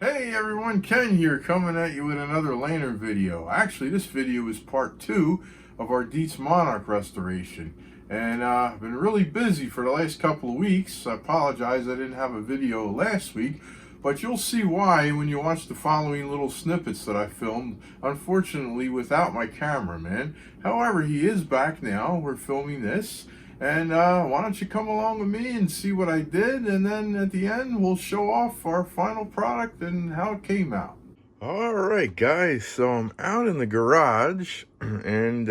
Hey everyone, Ken here coming at you with another lantern video. Actually, this video is part 2 of our Dietz Monarch restoration. And I've been really busy for the last couple of weeks. I apologize I didn't have a video last week, but you'll see why when you watch the following little snippets that I filmed, unfortunately without my cameraman. However, he is back now. We're filming this. And why don't you come along with me and see what I did, and then at the end we'll show off our final product and how it came out. Alright guys, so I'm out in the garage and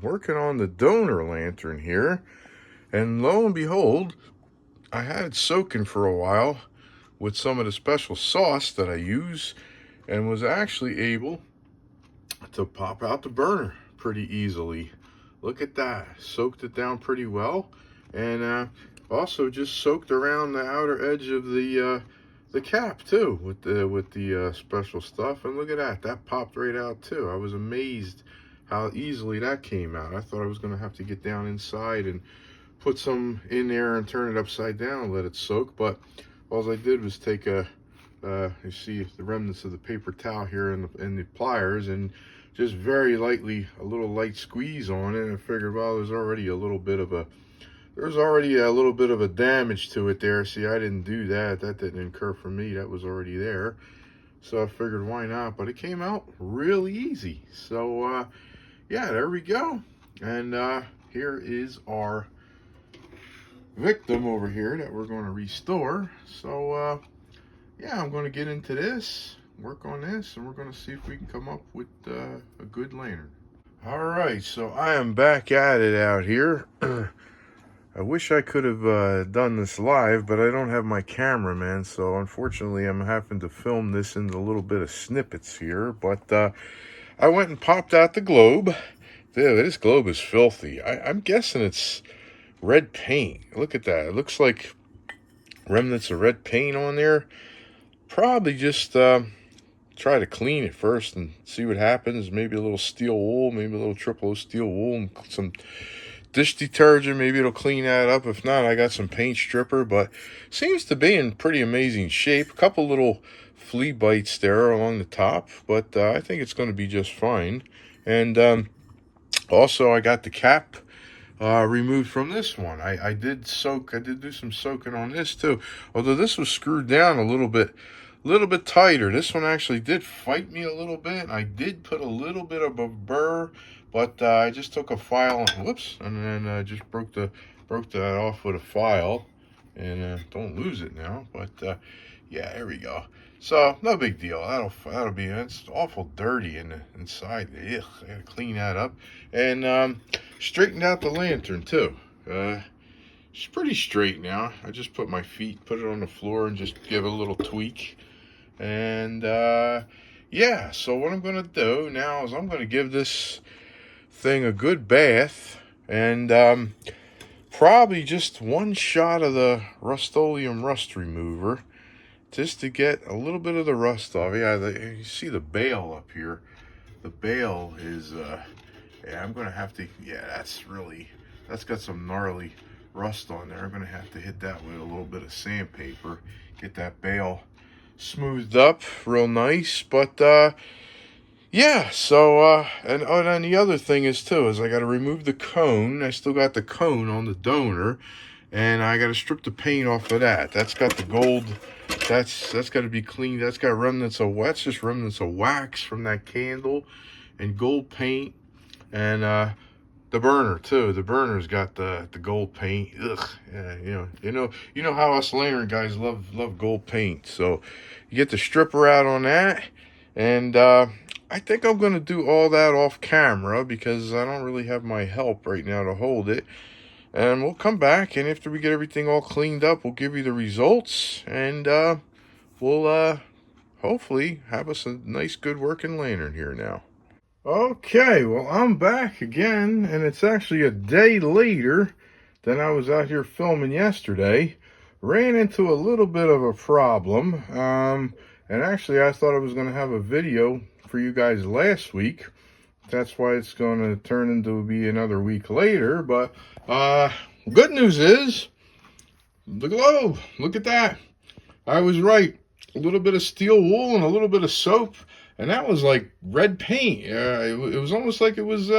working on the donor lantern here, and lo and behold, I had it soaking for a while with some of the special sauce that I use, and was actually able to pop out the burner pretty easily. Look at that, soaked it down pretty well, and also just soaked around the outer edge of the cap too with the special stuff. And look at that, that popped right out too. I was amazed how easily that came out. I thought I was going to have to get down inside and put some in there and turn it upside down and let it soak, but all I did was take you see the remnants of the paper towel here and the pliers, and just very lightly, a little light squeeze on it, and I figured, well, there's already a little bit of a damage to it there. See, I didn't do that. That didn't incur for me. That was already there. So I figured, why not? But it came out really easy. So, yeah, there we go. And here is our victim over here that we're going to restore. So, yeah, I'm going to get into this, work on this, and we're going to see if we can come up with a good lantern. All right, so I am back at it out here. I wish I could have done this live, but I don't have my cameraman, so unfortunately I'm having to film this in a little bit of snippets here. But I went and popped out the globe. Dude, this globe is filthy. I'm guessing it's red paint. Look at that. It looks like remnants of red paint on there. Probably just try to clean it first and see what happens. Maybe a little steel wool, maybe a little triple O steel wool, and some dish detergent. Maybe it'll clean that up. If not, I got some paint stripper, but seems to be in pretty amazing shape. A couple little flea bites there along the top, but I think it's going to be just fine. And also I got the cap removed from this one. I did do some soaking on this too, although this was screwed down a little bit tighter. This one actually did fight me a little bit. I did put a little bit of a burr, but I just took a file and whoops, and then just broke that off with a file, and don't lose it now. But yeah, there we go. So no big deal. That'll be. It's awful dirty inside. Ugh, I gotta clean that up, and straightened out the lantern too. It's pretty straight now. I just put my feet, put it on the floor, and just give it a little tweak. And yeah, so what I'm gonna do now is I'm gonna give this thing a good bath, and probably just one shot of the Rust-Oleum rust remover, just to get a little bit of the rust off. Yeah, you see the bail up here. The bail is yeah, I'm gonna have to, yeah, that's got some gnarly rust on there. I'm gonna have to hit that with a little bit of sandpaper, get that bail smoothed up real nice. But yeah, so and the other thing is I got to remove the cone. I still got the cone on the donor, and I got to strip the paint off of that. That's got the gold. That's got to be cleaned. That's got remnants of just remnants of wax from that candle, and gold paint, and the burner too. The burner's got the gold paint. Ugh, yeah, you know how us lantern guys love gold paint. So you get the stripper out on that, and I think I'm gonna do all that off camera because I don't really have my help right now to hold it. And we'll come back, and after we get everything all cleaned up, we'll give you the results, and we'll hopefully have us a nice, good working lantern here now. Okay, well, I'm back again, and it's actually a day later than I was out here filming yesterday. Ran into a little bit of a problem, and actually I thought I was going to have a video for you guys last week. That's why it's going to turn into be another week later, but good news is the globe. Look at that. I was right. a little bit of steel wool and a little bit of soap, and that was like red paint. It was almost like it was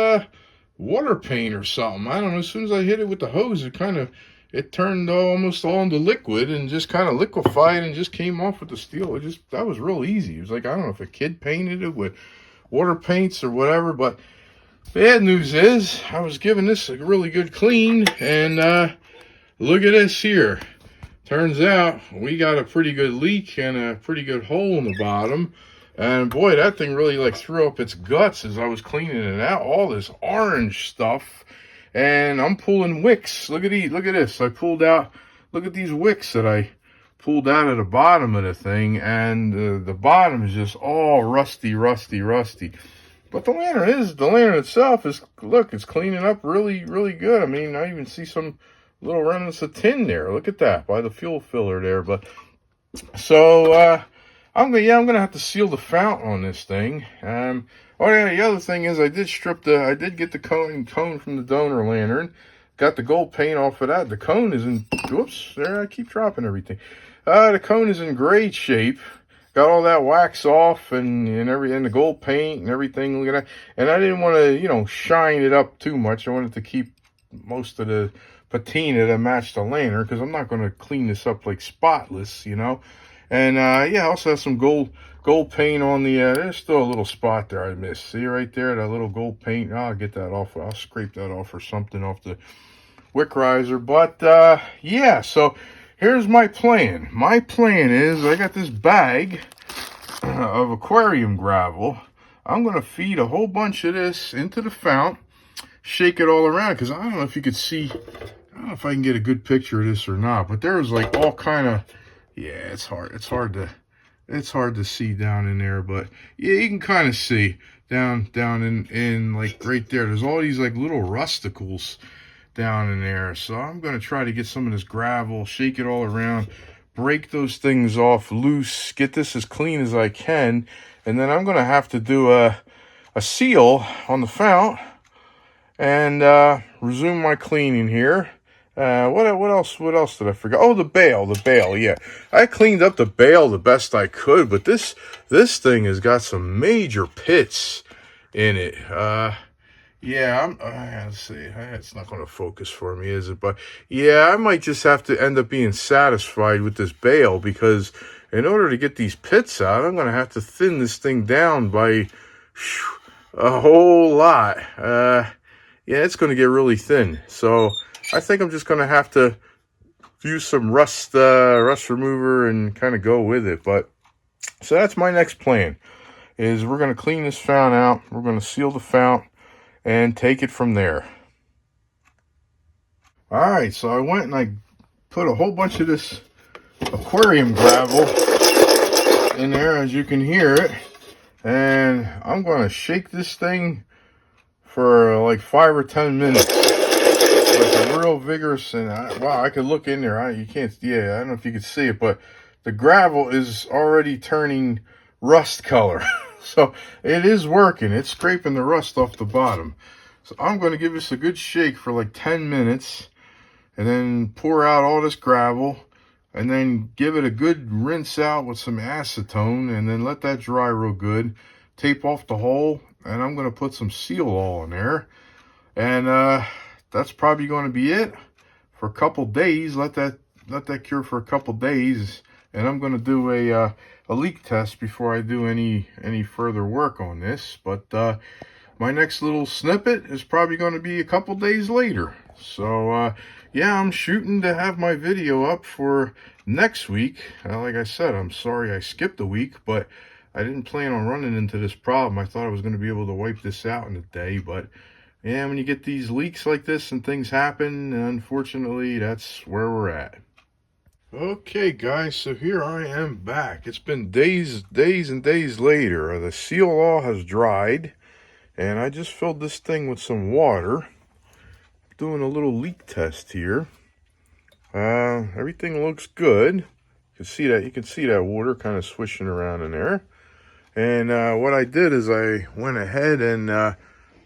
water paint or something. I don't know. As soon as I hit it with the hose, it turned almost all into liquid and just kind of liquefied and just came off with the steel. That was real easy. It was like, I don't know if a kid painted it with water paints or whatever. But bad news is I was giving this a really good clean, and look at this here. Turns out we got a pretty good leak and a pretty good hole in the bottom. And boy, that thing really like threw up its guts as I was cleaning it out. All this orange stuff. And I'm pulling wicks. Look at this. I pulled out, look at these wicks that I pulled out of the bottom of the thing. And the bottom is just all rusty. But the lantern itself is, look, it's cleaning up really, really good. I mean, I even see some little remnants of tin there. Look at that by the fuel filler there. But so I'm gonna have to seal the fountain on this thing. Oh yeah, the other thing is I did get the cone from the donor lantern. Got the gold paint off of that. The cone is in, whoops, there I keep dropping everything. The cone is in great shape. Got all that wax off and the gold paint and everything. Look at that. And I didn't want to, shine it up too much. I wanted to keep most of the patina that matched the lantern, because I'm not going to clean this up like spotless, And yeah, I also have some gold paint on the, there's still a little spot there I missed. See right there, that little gold paint. I'll get that off. I'll scrape that off or something off the wick riser. But yeah, so here's my plan. My plan is I got this bag of aquarium gravel. I'm going to feed a whole bunch of this into the fount, shake it all around, because I don't know if you could see, I don't know if I can get a good picture of this or not, but there's like all kind of, yeah, it's hard to see down in there, but yeah, you can kind of see down in like right there. There's all these like little rusticles down in there. So I'm going to try to get some of this gravel, shake it all around, break those things off loose, get this as clean as I can, and then I'm going to have to do a seal on the fount and resume my cleaning here. What else did I forget? Oh, the bail, yeah. I cleaned up the bail the best I could, but this thing has got some major pits in it. Yeah, let's see. It's not going to focus for me, is it? But yeah, I might just have to end up being satisfied with this bail, because in order to get these pits out, I'm going to have to thin this thing down by a whole lot. Yeah, it's going to get really thin. So I think I'm just going to have to use some rust remover and kind of go with it. But so that's my next plan, is we're going to clean this fount out. We're going to seal the fount and take it from there. All right, so I went and I put a whole bunch of this aquarium gravel in there, as you can hear it. And I'm going to shake this thing for like 5 or 10 minutes. Like a real vigorous, and wow, I could look in there. You can't, yeah, I don't know if you can see it, but the gravel is already turning rust color. So it is working. It's scraping the rust off the bottom. So I'm going to give this a good shake for like 10 minutes and then pour out all this gravel and then give it a good rinse out with some acetone and then let that dry real good. Tape off the hole, and I'm going to put some seal oil in there. And that's probably going to be it for a couple days. Let that cure for a couple days. And I'm going to do a leak test before I do any further work on this. But my next little snippet is probably going to be a couple days later. So yeah, I'm shooting to have my video up for next week. Like I said, I'm sorry I skipped a week, but I didn't plan on running into this problem. I thought I was going to be able to wipe this out in a day, but yeah, when you get these leaks like this and things happen, unfortunately, that's where we're at. Okay, guys, so here I am back. It's been days and days later. The seal oil has dried, and I just filled this thing with some water. Doing a little leak test here. Everything looks good. You can see that water kind of swishing around in there. And what I did is I went ahead and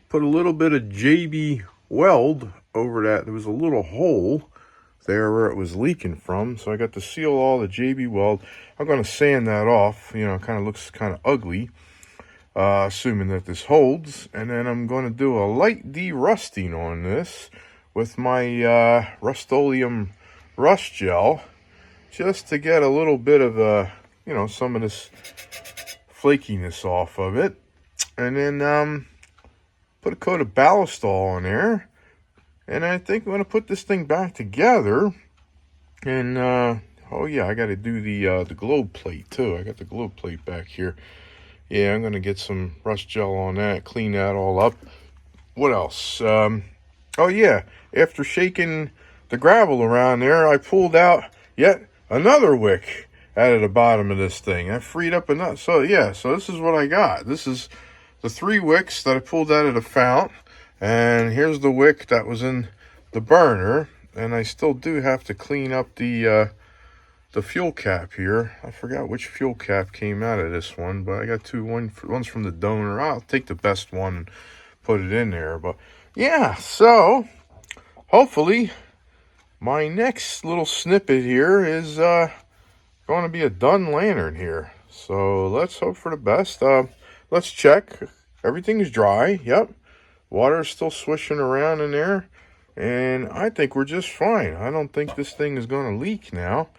put a little bit of JB Weld over that. There was a little hole there where it was leaking from. So I got to seal all the JB weld. I'm going to sand that off. You know, it kind of looks kind of ugly, assuming that this holds. And then I'm going to do a light de-rusting on this with my Rust-Oleum rust gel, just to get a little bit of you know, some of this flakiness off of it. And then put a coat of ballistol on there. And I think I'm going to put this thing back together. And, oh yeah, I got to do the globe plate too. I got the globe plate back here. Yeah, I'm going to get some rust gel on that, clean that all up. What else? Oh yeah, after shaking the gravel around there, I pulled out yet another wick out of the bottom of this thing. I freed up enough. So yeah, so this is what I got. This is the 3 wicks that I pulled out of the fount. And here's the wick that was in the burner. And I still do have to clean up the fuel cap here. I forgot which fuel cap came out of this one, but I got one's from the donor. I'll take the best one and put it in there. But yeah, so hopefully my next little snippet here is going to be a done lantern here. So let's hope for the best. Let's check. Everything's dry. Yep. Water's still swishing around in there. And I think we're just fine. I don't think this thing is going to leak now.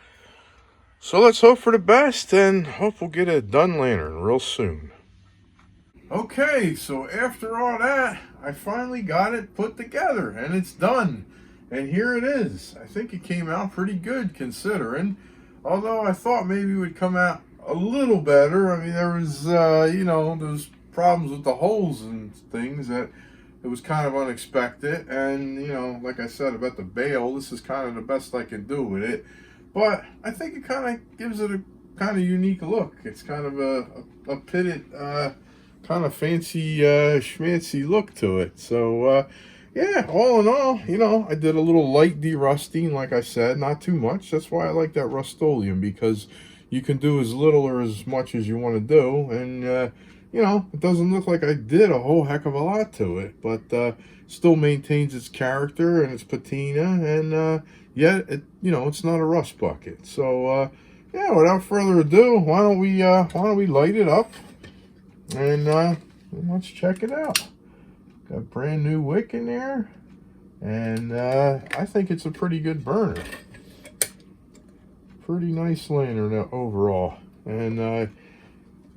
So let's hope for the best and hope we'll get a done lantern real soon. Okay, so after all that, I finally got it put together and it's done. And here it is. I think it came out pretty good considering. Although I thought maybe it would come out a little better. I mean, there was, you know, those problems with the holes and things that it was kind of unexpected. And, you know, like I said about the bail, this is kind of the best I can do with it. But I think it kind of gives it a kind of unique look. It's kind of a pitted, kind of fancy, schmancy look to it. So, yeah, all in all, you know, I did a little light de-rusting, like I said, not too much. That's why I like that Rust-Oleum, because you can do as little or as much as you want to do. And, you know, it doesn't look like I did a whole heck of a lot to it, but still maintains its character and its patina, and yet, you know, it's not a rust bucket. So, yeah, without further ado, why don't we light it up, and let's check it out. Got a brand new wick in there, and I think it's a pretty good burner. Pretty nice lantern overall, and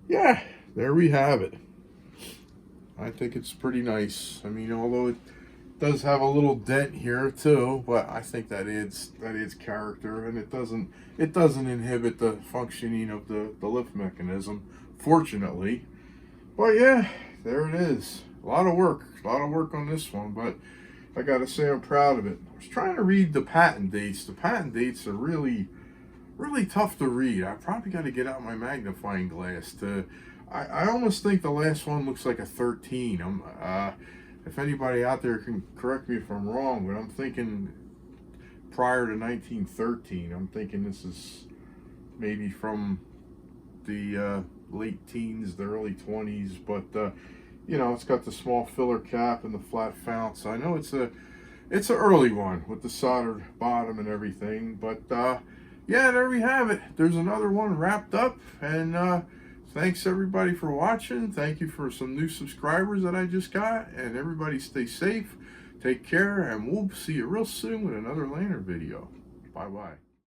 yeah, there we have it. I think it's pretty nice. I mean, although it does have a little dent here too, but I think that adds character, and it doesn't inhibit the functioning of the lift mechanism, fortunately. But yeah, there it is. A lot of work on this one, but I gotta say I'm proud of it. I was trying to read the patent dates. The patent dates are really tough to read. I probably got to get out my magnifying glass to. I almost think the last one looks like a 13. If anybody out there can correct me if I'm wrong, but I'm thinking prior to 1913. I'm thinking this is maybe from the late teens, the early 20s, but you know, it's got the small filler cap and the flat fount, so I know it's an early one with the soldered bottom and everything. But yeah, there we have it. There's another one wrapped up, and thanks everybody for watching. Thank you for some new subscribers that I just got, and everybody stay safe, take care, and we'll see you real soon with another lantern video. Bye bye.